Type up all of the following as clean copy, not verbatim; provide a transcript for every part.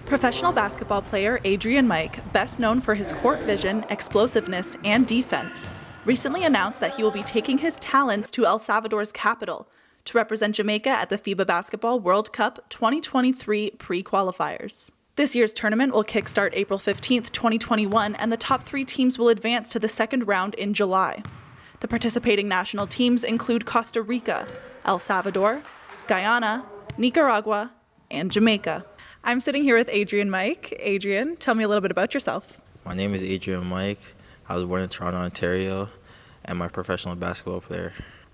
Professional basketball player Adrian Mike, best known for his court vision, explosiveness, and defense, recently announced that he will be taking his talents to El Salvador's capital to represent Jamaica at the FIBA Basketball World Cup 2023 Pre Qualifiers. This year's tournament will kickstart April 15, 2021, and the top 3 teams will advance to the second round in July. The participating national teams include Costa Rica, El Salvador, Guyana, Nicaragua, and Jamaica. I'm sitting here with Adrian Mike. Adrian, tell me a little bit about yourself. My name is Adrian Mike. I was born in Toronto, Ontario, and I'm a professional basketball player.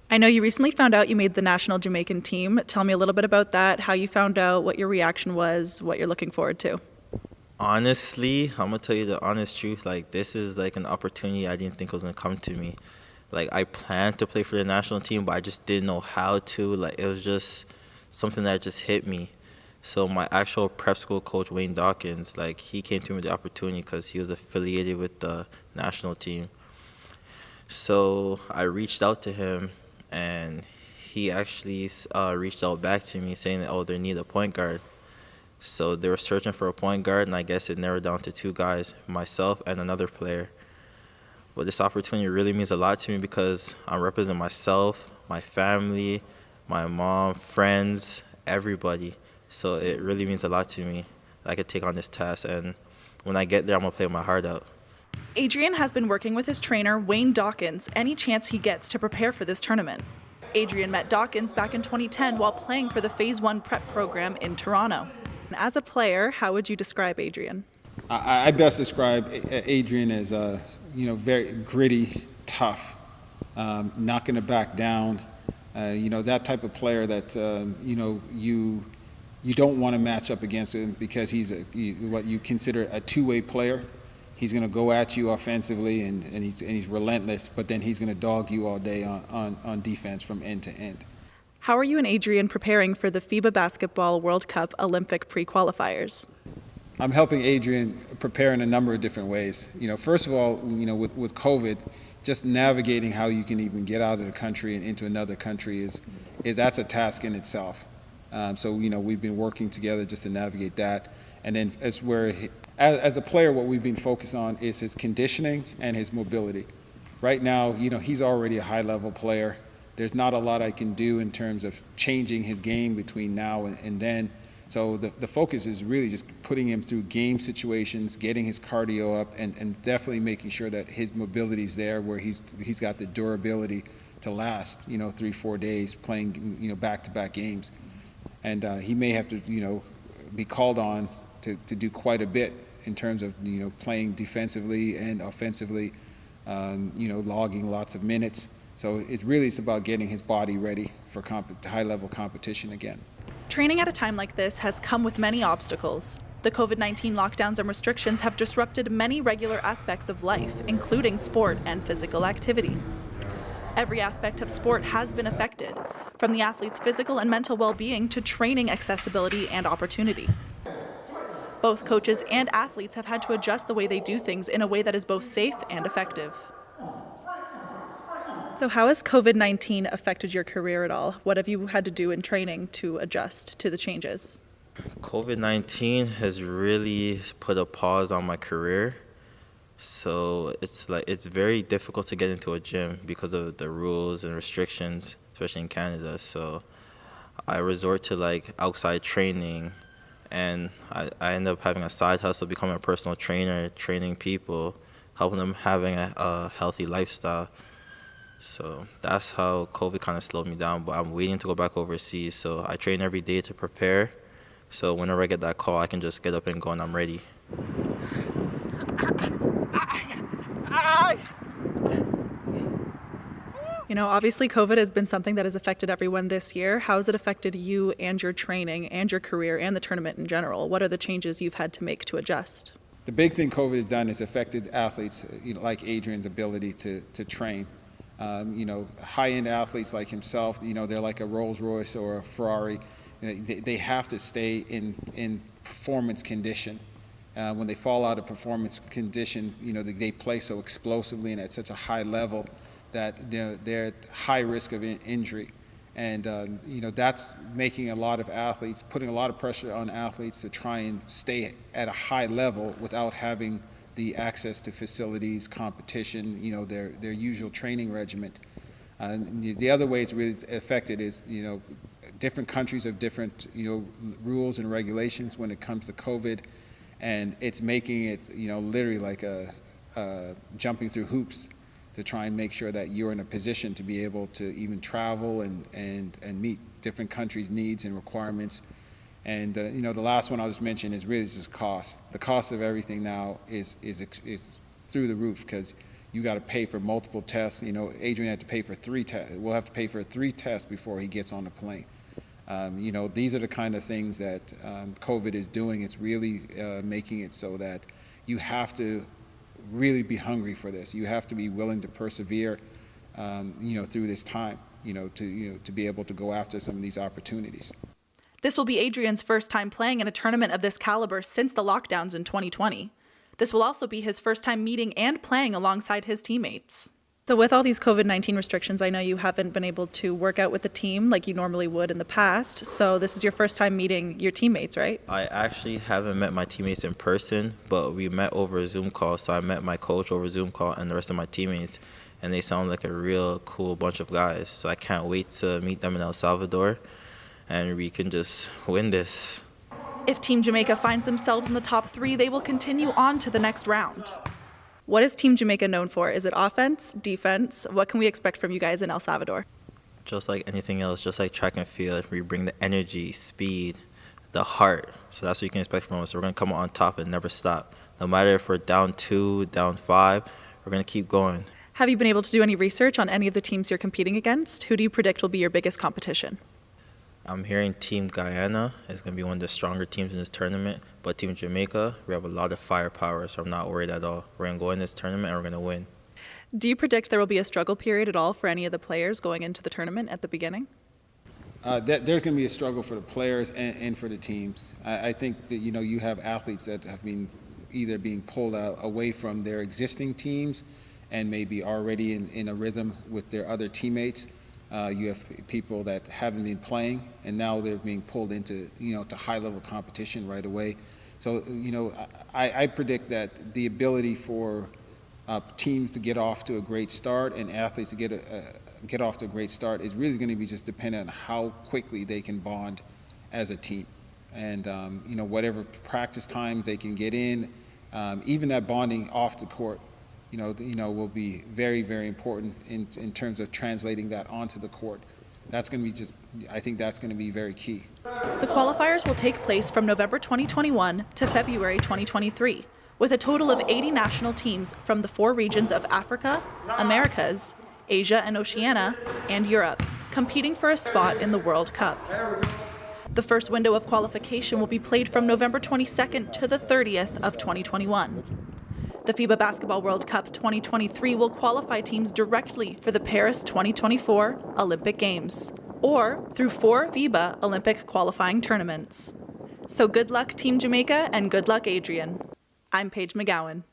I know you recently found out you made the national Jamaican team. Tell me a little bit about that, how you found out, what your reaction was, what you're looking forward to. Honestly, I'm going to tell you the honest truth. This is an opportunity I didn't think was going to come to me. I planned to play for the national team, but I just didn't know how to. It was just something that just hit me. So my actual prep school coach, Wayne Dawkins, he came to me with the opportunity because he was affiliated with the national team. So I reached out to him, and he actually reached out back to me saying that, they need a point guard. So they were searching for a point guard, and I guess it narrowed down to 2 guys, myself and another player. But this opportunity really means a lot to me because I'm representing myself, my family, my mom, friends, everybody. So it really means a lot to me that I could take on this task. And when I get there, I'm going to play my heart out. Adrian has been working with his trainer, Wayne Dawkins, any chance he gets to prepare for this tournament. Adrian met Dawkins back in 2010 while playing for the Phase 1 prep program in Toronto. As a player, how would you describe Adrian? I best describe Adrian as very gritty, tough, not going to back down. That type of player that you don't want to match up against him because he's what you consider a two-way player. He's going to go at you offensively and he's relentless, but then he's going to dog you all day on defense from end to end. How are you and Adrian preparing for the FIBA Basketball World Cup Olympic Pre Qualifiers? I'm helping Adrian prepare in a number of different ways. First of all, with COVID, just navigating how you can even get out of the country and into another country is that's a task in itself. So we've been working together just to navigate that. And then as a player, what we've been focused on is his conditioning and his mobility. Right now, he's already a high-level player. There's not a lot I can do in terms of changing his game between now and then. So the focus is really just putting him through game situations, getting his cardio up, and definitely making sure that his mobility is there where he's got the durability to last, 3-4 days playing, back-to-back games. And he may have to, be called on to do quite a bit in terms of, playing defensively and offensively, logging lots of minutes. So it's about getting his body ready for high-level competition again. Training at a time like this has come with many obstacles. The COVID-19 lockdowns and restrictions have disrupted many regular aspects of life, including sport and physical activity. Every aspect of sport has been affected, from the athlete's physical and mental well-being to training accessibility and opportunity. Both coaches and athletes have had to adjust the way they do things in a way that is both safe and effective. So how has COVID-19 affected your career at all? What have you had to do in training to adjust to the changes? COVID-19 has really put a pause on my career. So it's very difficult to get into a gym because of the rules and restrictions, especially in Canada. So I resort to outside training, and I end up having a side hustle, becoming a personal trainer, training people, helping them having a healthy lifestyle. So that's how COVID kind of slowed me down, but I'm waiting to go back overseas. So I train every day to prepare. So whenever I get that call, I can just get up and go and I'm ready. Obviously COVID has been something that has affected everyone this year. How has it affected you and your training and your career and the tournament in general? What are the changes you've had to make to adjust? The big thing COVID has done is affected athletes, like Adrian's ability to train. High-end athletes like himself, they're like a Rolls Royce or a Ferrari. They have to stay in performance condition. When they fall out of performance condition, they play so explosively and at such a high level that they're at high risk of injury. And, that's making a lot of athletes, putting a lot of pressure on athletes to try and stay at a high level without having the access to facilities, competition, their usual training regimen. The other way it's really affected is, different countries have different, rules and regulations when it comes to COVID, and it's making it, literally like jumping through hoops to try and make sure that you're in a position to be able to even travel and meet different countries' needs and requirements. And the last one I'll just mention is really just cost. The cost of everything now is through the roof, because you got to pay for multiple tests. Adrian had to pay for 3 tests. We'll have to pay for 3 tests before he gets on the plane. These are the kind of things that COVID is doing. It's really making it so that you have to really be hungry for this. You have to be willing to persevere, through this time, to be able to go after some of these opportunities. This will be Adrian's first time playing in a tournament of this caliber since the lockdowns in 2020. This will also be his first time meeting and playing alongside his teammates. So with all these COVID-19 restrictions, I know you haven't been able to work out with the team like you normally would in the past. So this is your first time meeting your teammates, right? I actually haven't met my teammates in person, but we met over a Zoom call. So I met my coach over Zoom call and the rest of my teammates, and they sound like a real cool bunch of guys. So I can't wait to meet them in El Salvador, and we can just win this. If Team Jamaica finds themselves in the top 3, they will continue on to the next round. What is Team Jamaica known for? Is it offense, defense? What can we expect from you guys in El Salvador? Just like anything else, just like track and field, we bring the energy, speed, the heart. So that's what you can expect from us. We're going to come on top and never stop. No matter if we're down 2, down 5, we're going to keep going. Have you been able to do any research on any of the teams you're competing against? Who do you predict will be your biggest competition? I'm hearing Team Guyana is going to be one of the stronger teams in this tournament, but Team Jamaica, we have a lot of firepower, so I'm not worried at all. We're going to go in this tournament and we're going to win. Do you predict there will be a struggle period at all for any of the players going into the tournament at the beginning? There's going to be a struggle for the players and for the teams. I think that, you have athletes that have been either being pulled away from their existing teams and maybe already in a rhythm with their other teammates. You have people that haven't been playing, and now they're being pulled into, to high-level competition right away. So, I predict that the ability for teams to get off to a great start and athletes to get off to a great start is really going to be just dependent on how quickly they can bond as a team. And, whatever practice time they can get in, even that bonding off the court, will be very, very important in terms of translating that onto the court. That's going to be I think that's going to be very key. The qualifiers will take place from November 2021 to February 2023, with a total of 80 national teams from the 4 regions of Africa, Americas, Asia and Oceania, and Europe, competing for a spot in the World Cup. The first window of qualification will be played from November 22nd to the 30th of 2021. The FIBA Basketball World Cup 2023 will qualify teams directly for the Paris 2024 Olympic Games, or through 4 FIBA Olympic qualifying tournaments. So good luck, Team Jamaica, and good luck, Adrian. I'm Paige McGowan.